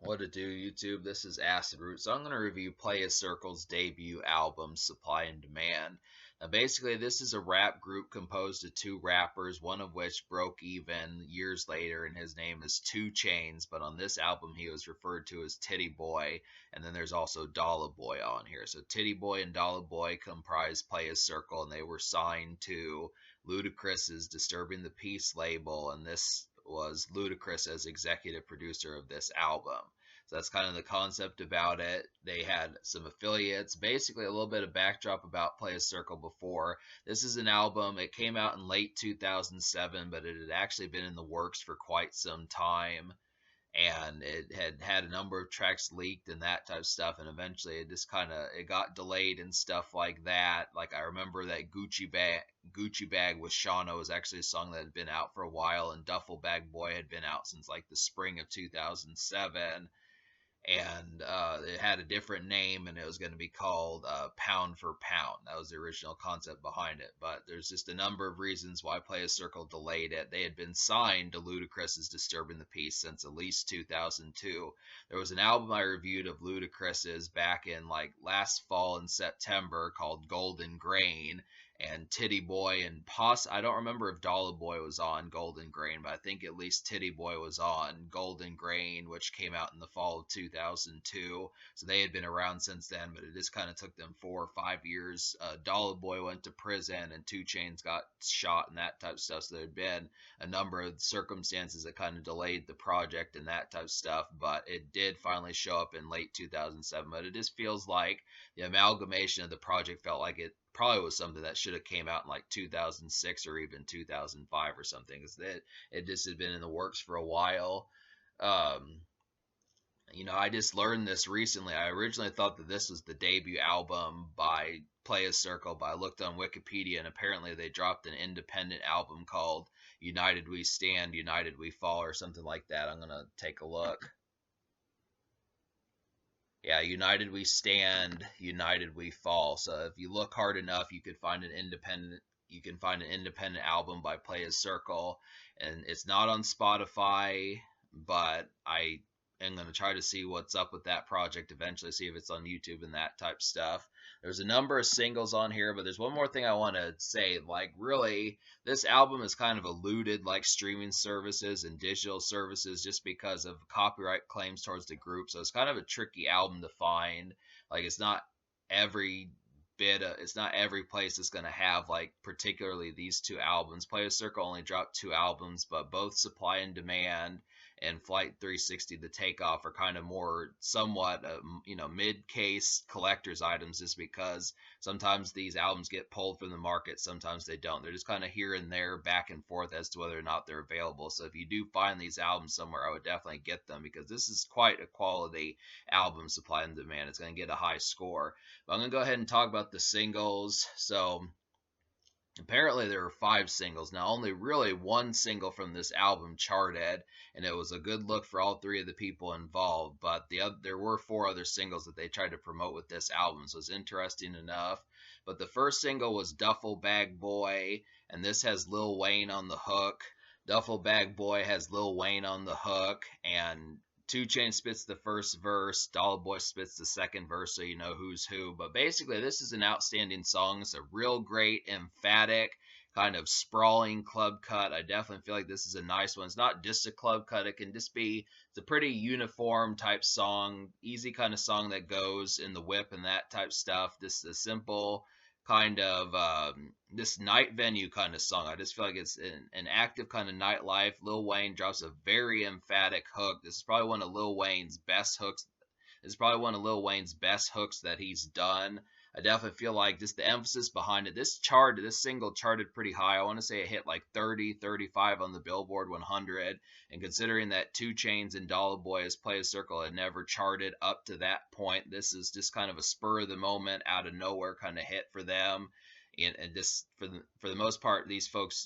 What to do, YouTube? This is Acid Root. So I'm going to review Playaz Circle's debut album, Supply and Demand. Now, basically, this is a rap group composed of two rappers, one of which broke even years later, and his name is 2 Chainz. But on this album, he was referred to as Titty Boy, and then there's also Dollar Boy on here. So Titty Boy and Dollar Boy comprise Playaz Circle, and they were signed to Ludacris's Disturbing the Peace label, and this was Ludacris as executive producer of this album. So that's kind of the concept about it. They had some affiliates, basically a little bit of backdrop about Playaz Circle before. This is an album, it came out in late 2007, but it had actually been in the works for quite some time. And it had a number of tracks leaked and that type of stuff, and eventually it just kind of it got delayed and stuff like that. Like I remember that Gucci Bag with Shauna was actually a song that had been out for a while, and Duffle Bag Boy had been out since like the spring of 2007, and it had a different name, and it was going to be called Pound for Pound. That was the original concept behind it, but there's just a number of reasons why Playaz Circle delayed it. They had been signed to Ludacris's Disturbing the Peace since at least 2002. There was an album I reviewed of Ludacris's back in like last fall in September called Golden Grain, and Titty Boy and I don't remember if Dollar Boy was on Golden Grain, but I think at least Titty Boy was on Golden Grain, which came out in the fall of 2002. So they had been around since then, but it just kind of took them 4 or 5 years. Dollar Boy went to prison, and 2 Chainz got shot and that type of stuff. So there had been a number of circumstances that kind of delayed the project and that type of stuff, but it did finally show up in late 2007. But it just feels like the amalgamation of the project felt like it probably was something that should have came out in like 2006 or even 2005 or something, because it just had been in the works for a while. um I just learned this recently. I originally thought that this was the debut album by Playaz Circle, but I looked on Wikipedia, and apparently they dropped an independent album called United We Stand, United We Fall, or something like that. I'm gonna take a look. Yeah, United We Stand, United We Fall. So if you look hard enough, you can find an independent album by Playaz Circle, and it's not on Spotify, but I am going to try to see what's up with that project eventually, see if it's on YouTube and that type stuff. There's a number of singles on here, but there's one more thing I want to say. Like, really, this album is kind of eluded like streaming services and digital services just because of copyright claims towards the group. So it's kind of a tricky album to find. Like, every it's not every place that's going to have like particularly these two albums. Playaz Circle only dropped 2 albums, but both Supply and Demand and Flight 360 The Takeoff are kind of more somewhat mid-case collector's items, just because sometimes these albums get pulled from the market, sometimes they don't. They're just kind of here and there, back and forth as to whether or not they're available. So if you do find these albums somewhere, I would definitely get them, because this is quite a quality album, Supply and Demand. It's going to get a high score. But I'm going to go ahead and talk about the singles. So apparently there were 5 singles. Now, only really one single from this album charted, and it was a good look for all 3 of the people involved. But there were 4 other singles that they tried to promote with this album, so it's interesting enough. But the first single was Duffle Bag Boy, and this has Lil Wayne on the hook. Duffle Bag Boy has Lil Wayne on the hook, and 2 Chainz spits the first verse, Dollar Boy spits the second verse, so you know who's who. But basically, this is an outstanding song. It's a real great, emphatic, kind of sprawling club cut. I definitely feel like this is a nice one. It's not just a club cut. It can just be, it's a pretty uniform type song, easy kind of song that goes in the whip and that type stuff. This is a simple kind of this night venue kind of song. I just feel like it's an active kind of nightlife. Lil Wayne drops a very emphatic hook. This is probably one of Lil Wayne's best hooks. This is probably one of Lil Wayne's best hooks that he's done. I definitely feel like just the emphasis behind it. This single charted pretty high. I want to say it hit like 30, 35 on the Billboard 100. And considering that 2 Chainz and Dollar Boy as Playaz Circle had never charted up to that point, this is just kind of a spur of the moment, out of nowhere kind of hit for them. And just for the most part,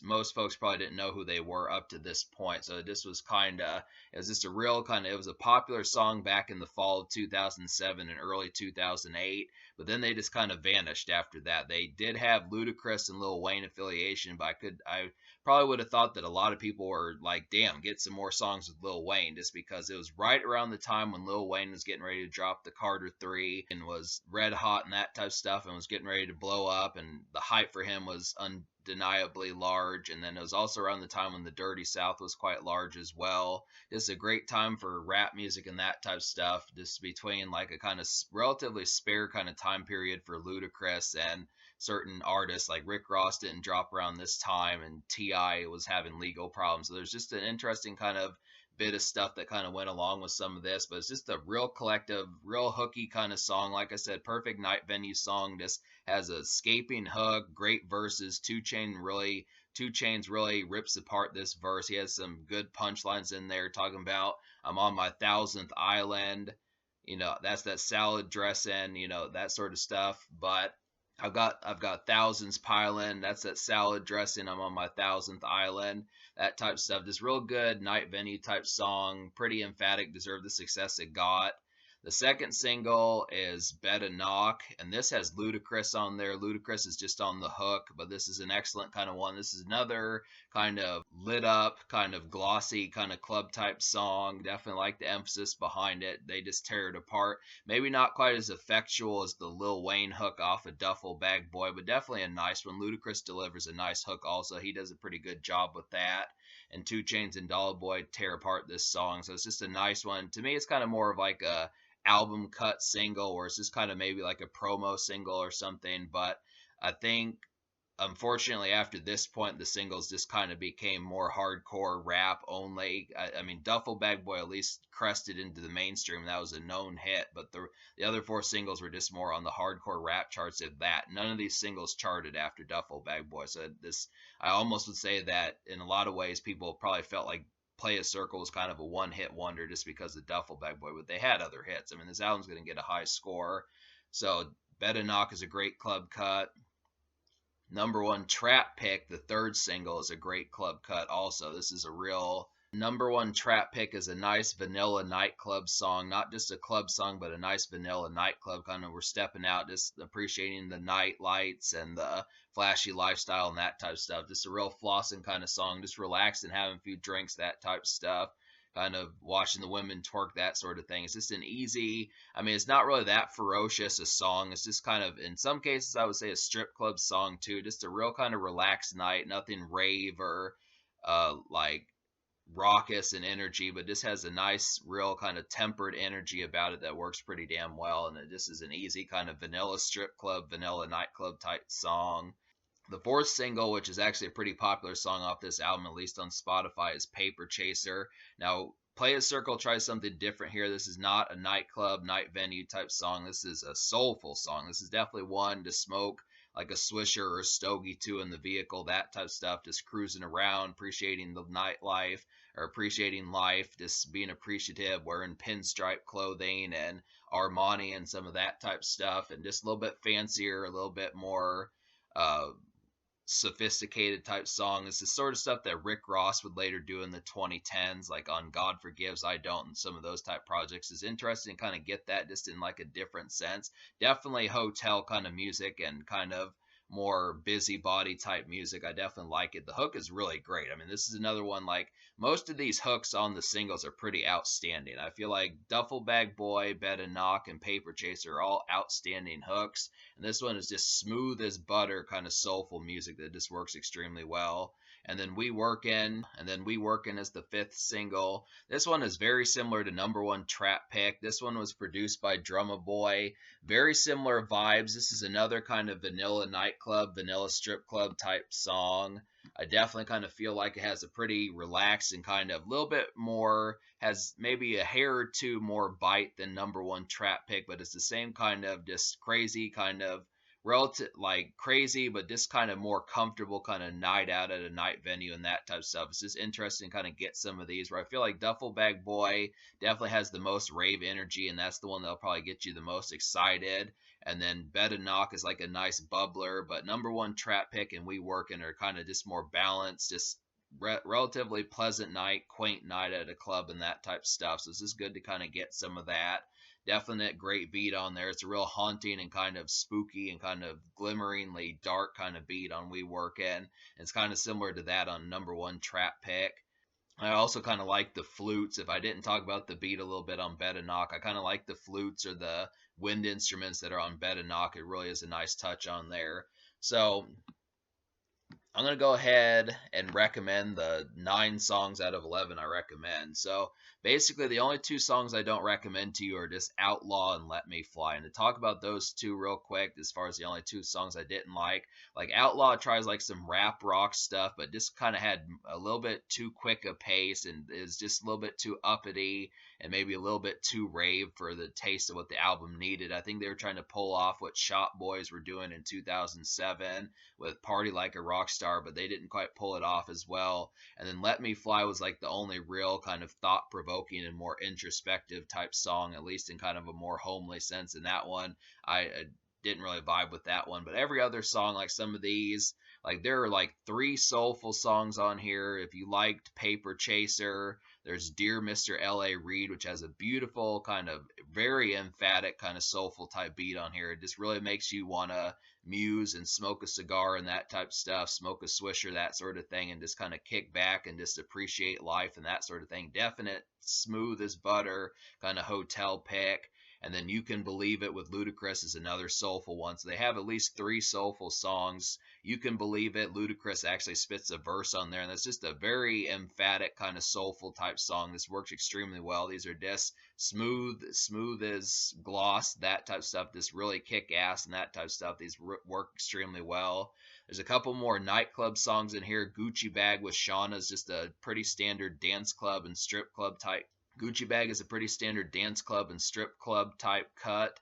most folks probably didn't know who they were up to this point. So this was kind of it was just a real kind of it was a popular song back in the fall of 2007 and early 2008, but then they just kind of vanished after that. They did have Ludacris and Lil Wayne affiliation, but I probably would have thought that a lot of people were like, damn, get some more songs with Lil Wayne, just because it was right around the time when Lil Wayne was getting ready to drop the Carter 3 and was red hot and that type of stuff and was getting ready to blow up, and the hype for him was undeniably large. And then it was also around the time when the Dirty South was quite large as well. Just a great time for rap music and that type of stuff, just between like a kind of relatively spare kind of time period for Ludacris and certain artists. Like Rick Ross didn't drop around this time, and T.I. was having legal problems. So there's just an interesting kind of bit of stuff that kind of went along with some of this, but it's just a real collective, real hooky kind of song. Like I said, perfect night venue song. Just has a escaping hook, great verses. 2 Chainz really rips apart this verse. He has some good punchlines in there talking about I'm on my 1,000th island. That's that salad dressing, that sort of stuff. But I've got thousands piling. That's that salad dressing. I'm on my 1,000th island. That type of stuff. Just real good night venue type song. Pretty emphatic. Deserved the success it got. The second single is Better Knock, and this has Ludacris on there. Ludacris is just on the hook, but this is an excellent kind of one. This is another kind of lit up, kind of glossy, kind of club type song. Definitely like the emphasis behind it. They just tear it apart. Maybe not quite as effectual as the Lil Wayne hook off of Duffle Bag Boy, but definitely a nice one. Ludacris delivers a nice hook also. He does a pretty good job with that. And 2 Chainz and Dollar Boy tear apart this song. So it's just a nice one. To me, it's kind of more of like a album cut single, or it's just kind of maybe like a promo single or something. But I think unfortunately after this point the singles just kind of became more hardcore rap only. I mean, Duffle Bag Boy at least crested into the mainstream. That was a known hit, but the other 4 singles were just more on the hardcore rap charts. Of that, none of these singles charted after Duffle Bag Boy. So this, I almost would say that in a lot of ways people probably felt like Playaz Circle was kind of a one-hit wonder just because of Duffle Bag Boy, but they had other hits. I mean, this album's going to get a high score. So Better Knock is a great club cut. Number 1 Trap Pick, the third single, is a great club cut also. This is a real number 1 Trap Pick, is a nice vanilla nightclub song. Not just a club song, but a nice vanilla nightclub kind of. We're stepping out, just appreciating the night lights and the flashy lifestyle and that type of stuff. Just a real flossing kind of song. Just relaxing, having a few drinks, that type of stuff. Kind of watching the women twerk, that sort of thing. It's just an easy, I mean, it's not really that ferocious a song. It's just kind of, in some cases, I would say a strip club song too. Just a real kind of relaxed night, nothing rave or like raucous in energy, but just has a nice, real kind of tempered energy about it that works pretty damn well. And it just is an easy kind of vanilla strip club, vanilla nightclub type song. The 4th single, which is actually a pretty popular song off this album, at least on Spotify, is Paper Chaser. Now, Playaz Circle tries something different here. This is not a nightclub, night venue type song. This is a soulful song. This is definitely one to smoke like a Swisher or a Stogie to in the vehicle, that type of stuff, just cruising around, appreciating the nightlife or appreciating life, just being appreciative, wearing pinstripe clothing and Armani and some of that type of stuff, and just a little bit fancier, a little bit more sophisticated type song. It's the sort of stuff that Rick Ross would later do in the 2010s, like on God Forgives, I Don't, and some of those type projects. It's interesting to kind of get that just in like a different sense. Definitely hotel kind of music and kind of more busybody type music. I definitely like it. The hook is really great. I mean, this is another one, like most of these hooks on the singles are pretty outstanding. I feel like Duffle Bag Boy, Better Knock, and Paper Chaser are all outstanding hooks. And this one is just smooth as butter, kind of soulful music that just works extremely well. And then We Workin', is the 5th single. This one is very similar to number 1 Trap Pick. This one was produced by Drumma Boy. Very similar vibes. This is another kind of vanilla nightclub, vanilla strip club type song. I definitely kind of feel like it has a pretty relaxed and kind of a little bit more, has maybe a hair or two more bite than number 1 Trap Pick, but it's the same kind of just crazy kind of relative like crazy, but just kind of more comfortable kind of night out at a night venue and that type of stuff. It's just interesting to kind of get some of these where I feel like Duffle Bag Boy definitely has the most rave energy, and that's the one that'll probably get you the most excited. And then Bed Knock is like a nice bubbler, but number one trap pick and We Workin' are kind of just more balanced, just relatively pleasant night, quaint night at a club and that type of stuff. So it's just good to kind of get some of that. Definite great beat on there. It's a real haunting and kind of spooky and kind of glimmeringly dark kind of beat on We Workin'. It's kind of similar to that on number one trap pick. I also kind of like the flutes. If I didn't talk about the beat a little bit on Bed and Knock, I kind of like the flutes or the wind instruments that are on Bed and Knock. It really is a nice touch on there. So I'm going to go ahead and recommend the 9 songs out of 11 I recommend. So basically, the only 2 songs I don't recommend to you are just Outlaw and Let Me Fly. And to talk about those 2 real quick, as far as the only 2 songs I didn't like Outlaw tries like some rap rock stuff, but just kind of had a little bit too quick a pace and is just a little bit too uppity and maybe a little bit too rave for the taste of what the album needed. I think they were trying to pull off what Shop Boys were doing in 2007 with Party Like a Rock Star, but they didn't quite pull it off as well. And then Let Me Fly was like the only real kind of thought provoking and more introspective type song, at least in kind of a more homely sense. In that one, I didn't really vibe with that one. But every other song, like some of these, like there are like 3 soulful songs on here. If you liked Paper Chaser, there's Dear Mr. L.A. Reid, which has a beautiful kind of very emphatic kind of soulful type beat on here. It just really makes you want to muse and smoke a cigar and that type of stuff, smoke a swisher, that sort of thing, and just kind of kick back and just appreciate life and that sort of thing. Definite smooth as butter kind of hotel pick. And then You Can Believe It with Ludacris is another soulful one. So they have at least 3 soulful songs. You Can Believe It, Ludacris actually spits a verse on there, and that's just a very emphatic kind of soulful type song. This works extremely well. These are just smooth as gloss, that type of stuff. Just really kick ass and that type of stuff. These work extremely well. There's a couple more nightclub songs in here. Gucci Bag with Shauna is just a pretty standard dance club and strip club type. Gucci Bag is a pretty standard dance club and strip club type cut.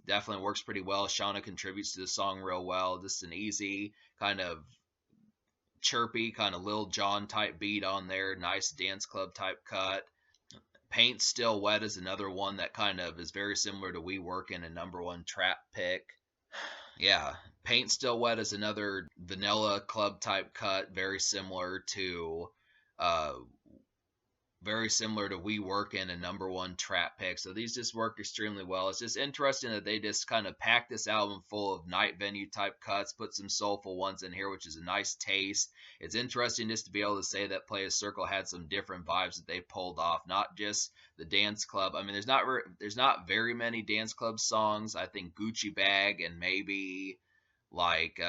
Definitely works pretty well. Shauna contributes to the song real well. Just an easy kind of chirpy kind of Lil Jon type beat on there. Nice dance club type cut. Paint Still Wet is another one that kind of is very similar to We Workin', a number one trap pick. Yeah, Paint Still Wet is another vanilla club type cut, very similar to We Workin', a number one trap pick. So these just work extremely well. It's just interesting that they just kind of packed this album full of night venue type cuts, put some soulful ones in here, which is a nice taste. It's interesting just to be able to say that Playaz Circle had some different vibes that they pulled off, not just the dance club. I mean, there's not very many dance club songs. I think Gucci Bag and maybe like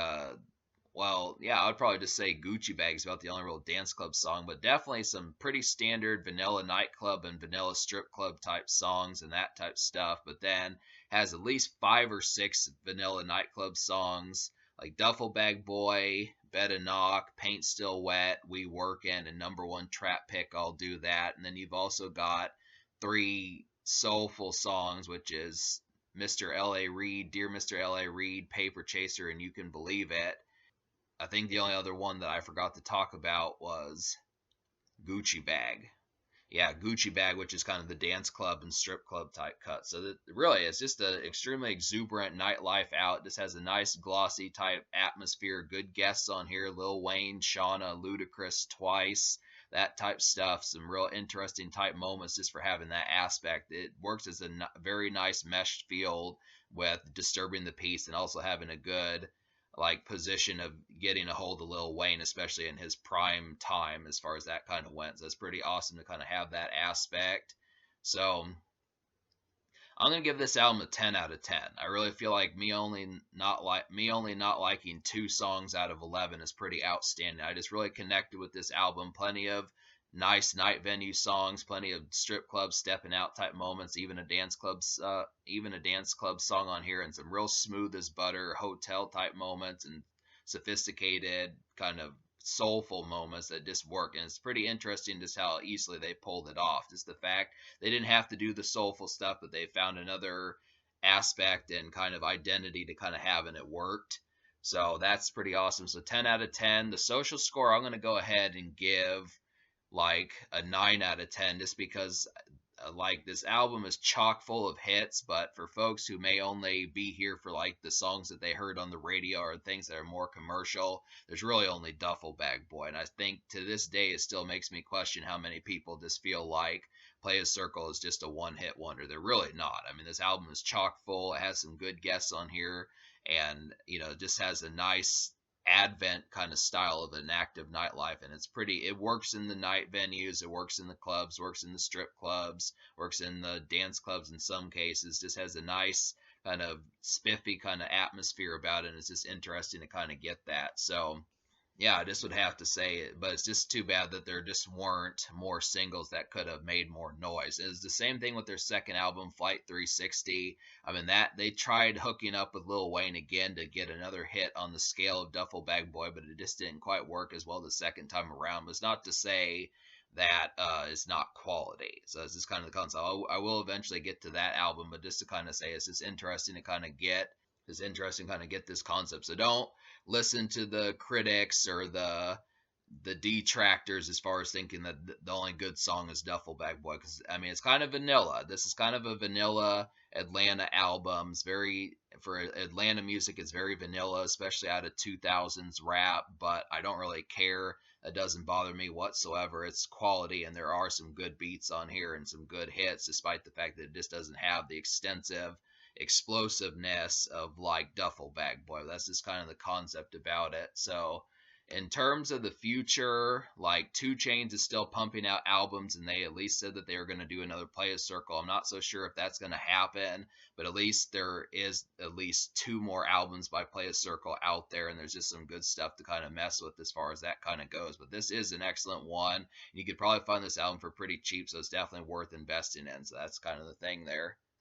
well, yeah, I'd probably just say Gucci Bag is about the only real dance club song, but definitely some pretty standard vanilla nightclub and vanilla strip club type songs and that type stuff. But then has at least 5 or 6 vanilla nightclub songs like Duffle Bag Boy, Bed and Knock, Paint Still Wet, We Workin', and number one trap pick, I'll Do That. And then you've also got 3 soulful songs, which is Mr. L.A. Reid, Dear Mr. L.A. Reid, Paper Chaser, and You Can Believe It. I think the only other one that I forgot to talk about was Gucci Bag. Yeah, Gucci Bag, which is kind of the dance club and strip club type cut. So that really, it's just an extremely exuberant nightlife out. This has a nice glossy type atmosphere. Good guests on here: Lil Wayne, Shauna, Ludacris, Twice, that type stuff. Some real interesting type moments just for having that aspect. It works as a very nice meshed field with disturbing the peace and also having a good like position of getting a hold of Lil Wayne, especially in his prime time as far as that kind of went. So it's pretty awesome to kind of have that aspect. So I'm gonna give this album a 10 out of 10. I really feel like me only not liking 2 songs out of 11 is pretty outstanding. I just really connected with this album. Plenty of nice night venue songs, plenty of strip club stepping out type moments, even a dance club song on here, and some real smooth as butter hotel type moments and sophisticated kind of soulful moments that just work. And it's pretty interesting just how easily they pulled it off. Just the fact they didn't have to do the soulful stuff, but they found another aspect and kind of identity to kind of have, and it worked. So that's pretty awesome. So 10 out of 10. The social score, I'm going to go ahead and give like a 9 out of 10, just because like this album is chock full of hits, but for folks who may only be here for like the songs that they heard on the radio or things that are more commercial, there's really only Duffle Bag Boy. And I think to this day it still makes me question how many people just feel like Playaz Circle is just a one hit wonder. They're really not. I mean, this album is chock full. It has some good guests on here, and just has a nice advent kind of style of an active nightlife, and it works in the night venues, it works in the clubs, works in the strip clubs, works in the dance clubs in some cases. Just has a nice kind of spiffy kind of atmosphere about it, and it's just interesting to kind of get that. So yeah, I just would have to say it, but it's just too bad that there just weren't more singles that could have made more noise. It's the same thing with their second album, Flight 360. I mean, that they tried hooking up with Lil Wayne again to get another hit on the scale of Duffle Bag Boy, but it just didn't quite work as well the second time around. But it's not to say that it's not quality. So it's just kind of the concept. I will eventually get to that album, but just to kind of say it's just interesting to kind of get this concept. So don't listen to the critics or the detractors as far as thinking that the only good song is Duffle Bag Boy, because I mean it's kind of vanilla. This is kind of a vanilla Atlanta album. It's very, for Atlanta music, it's very vanilla, especially out of 2000s rap. But I don't really care. It doesn't bother me whatsoever. It's quality, and there are some good beats on here and some good hits, despite the fact that it just doesn't have the extensive explosiveness of like Duffle Bag Boy. That's just kind of the concept about it. So in terms of the future, like 2 Chainz is still pumping out albums, and they at least said that they were going to do another Playaz Circle. I'm not so sure if that's going to happen, but at least there is at least 2 more albums by Playaz Circle out there, and there's just some good stuff to kind of mess with as far as that kind of goes. But this is an excellent one. You could probably find this album for pretty cheap, so it's definitely worth investing in. So that's kind of the thing there.